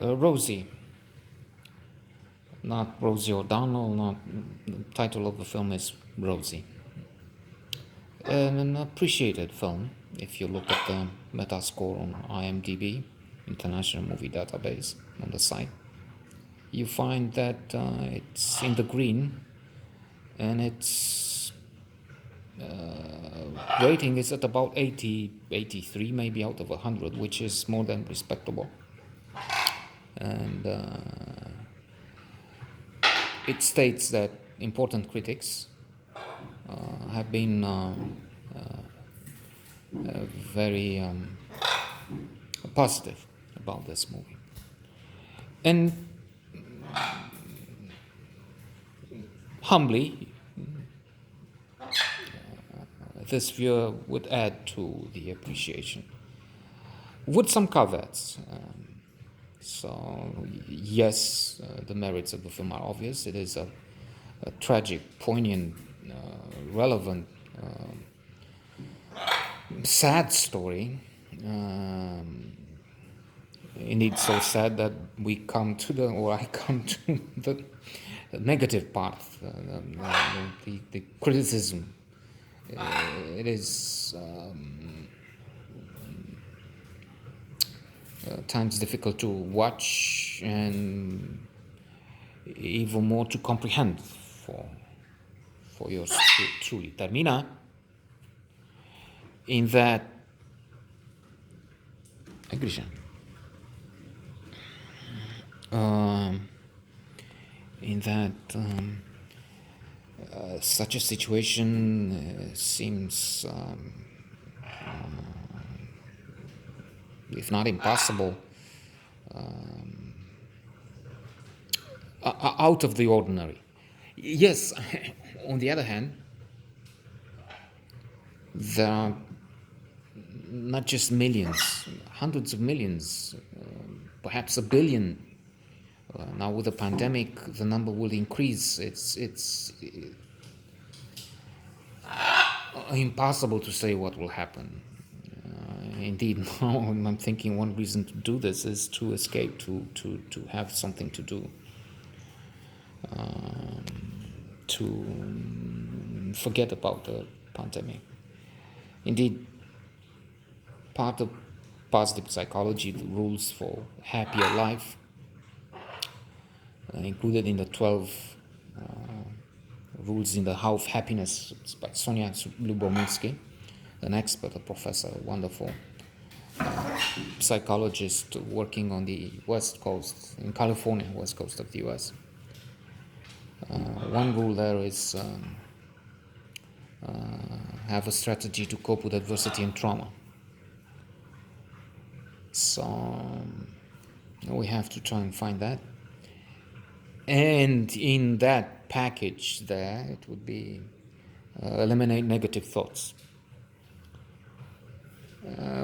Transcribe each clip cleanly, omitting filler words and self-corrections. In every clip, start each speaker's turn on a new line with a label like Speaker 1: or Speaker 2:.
Speaker 1: Rosie, not Rosie O'Donnell, not the title of the film is Rosie. An appreciated film if you look at the Metascore on IMDb, International Movie Database, on the site. You find that it's in the green, and its rating is at about 80, 83 maybe out of 100, which is more than respectable. And it states that important critics have been very positive about this movie. And humbly, this viewer would add to the appreciation with some caveats. So, yes, the merits of the film are obvious. It is a tragic, poignant, relevant, sad story. Indeed, so sad that I come to the negative part, the criticism. It is times difficult to watch and even more to comprehend for yours truly. Termina in that such a situation seems, if not impossible, out of the ordinary. Yes, on the other hand, there are not just millions, hundreds of millions, perhaps a billion. Now with the pandemic, the number will increase. It's impossible to say what will happen. Indeed, now I'm thinking one reason to do this is to escape, to have something to do, to forget about the pandemic. Indeed, part of positive psychology, the rules for happier life, included in the 12 rules in the How of Happiness by Sonia Lubomirsky, an expert, a professor, a wonderful psychologist working on the West Coast, in California, West Coast of the US. One rule there is have a strategy to cope with adversity and trauma. So we have to try and find that. And in that package there, it would be eliminate negative thoughts.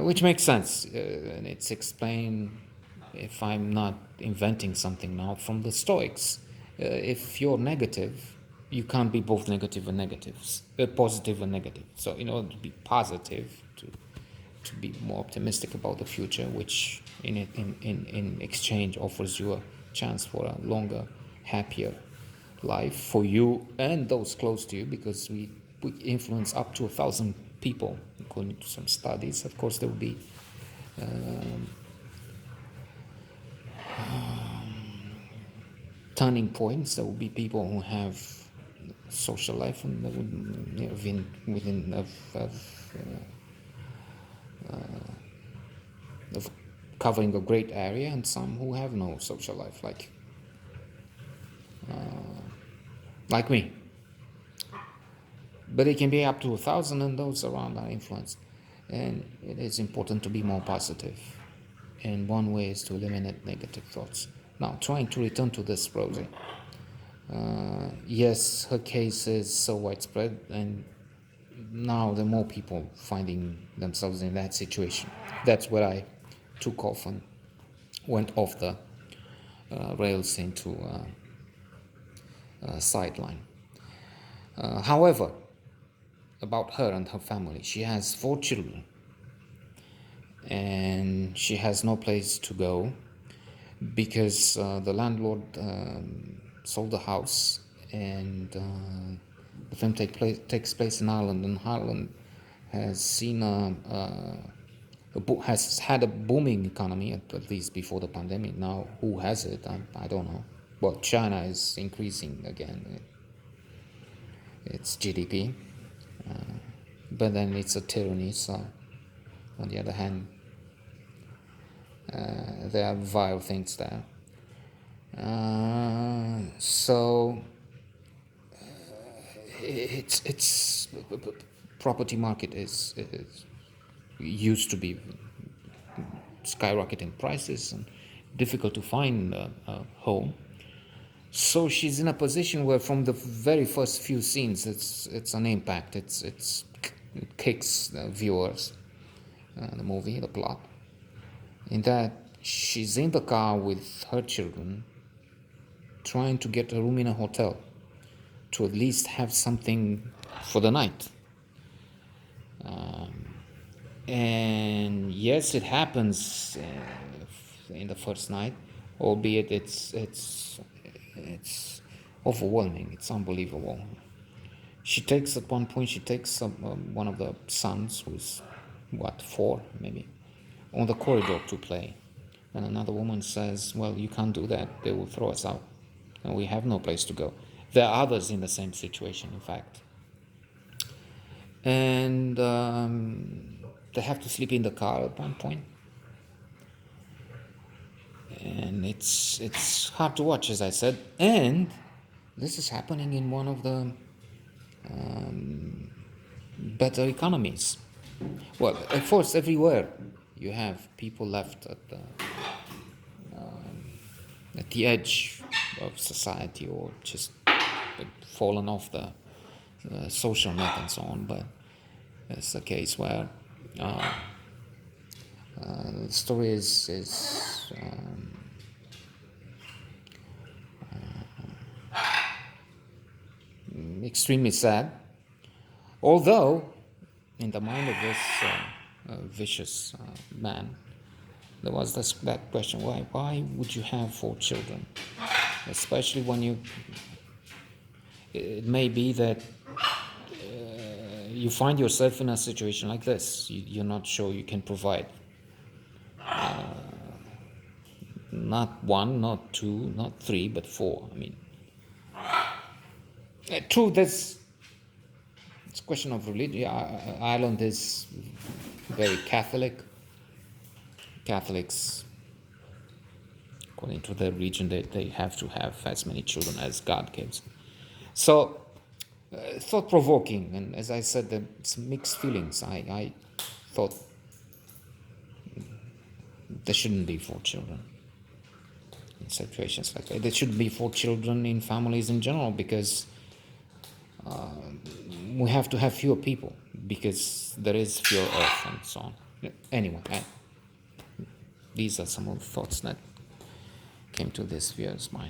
Speaker 1: Which makes sense, and it's explained, if I'm not inventing something now, from the Stoics. If you're negative, you can't be both negative and negatives, positive and negative. So in order to be positive, to be more optimistic about the future, which in exchange offers you a chance for a longer, happier life for you and those close to you, because we influence up to 1,000 people, according to some studies. Of course, there will be turning points. There will be people who have social life and they would, within of covering a great area, and some who have no social life, like me. But it can be up to 1,000, and those around are influenced. And it is important to be more positive. And one way is to eliminate negative thoughts. Now, trying to return to this Rosie. Yes, her case is so widespread, and now there are more people finding themselves in that situation. That's where I took off and went off the rails into a sideline. However, about her and her family, she has 4 children, and she has no place to go. because the landlord sold the house, and the film takes place in Ireland, and Ireland has seen has had a booming economy, at least before the pandemic. Now, who has it? I don't know. Well, China is increasing again its GDP, but then it's a tyranny. So, on the other hand, there are vile things there. So it's property market is used to be skyrocketing prices and difficult to find a home. So she's in a position where, from the very first few scenes, it's an impact. It kicks the viewers, the movie, the plot, in that she's in the car with her children, trying to get a room in a hotel to at least have something for the night. And yes, it happens in the first night, albeit it's overwhelming. It's unbelievable. At one point, she takes one of the sons, who's 4 maybe, on the corridor to play. And another woman says, well, you can't do that. They will throw us out. And we have no place to go. There are others in the same situation, in fact. And they have to sleep in the car at one point. And it's hard to watch, as I said. And this is happening in one of the better economies. Well, of course, everywhere you have people left at the edge of society, or just fallen off the social net and so on. But it's a case where the story is extremely sad. Although, in the mind of this vicious man, there was that question: why would you have 4 children? Especially when it may be that you find yourself in a situation like this. You're not sure you can provide. Not 1, not 2, not 3, but 4. I mean, true, it's a question of religion. Ireland is very Catholic. Catholics, according to their religion, they have to have as many children as God gives. So, thought-provoking, and as I said, it's mixed feelings. I thought there shouldn't be 4 children in situations like that. There shouldn't be 4 children in families in general, because we have to have fewer people, because there is fewer earth and so on. Anyway, these are some of the thoughts that came to this viewer's mind.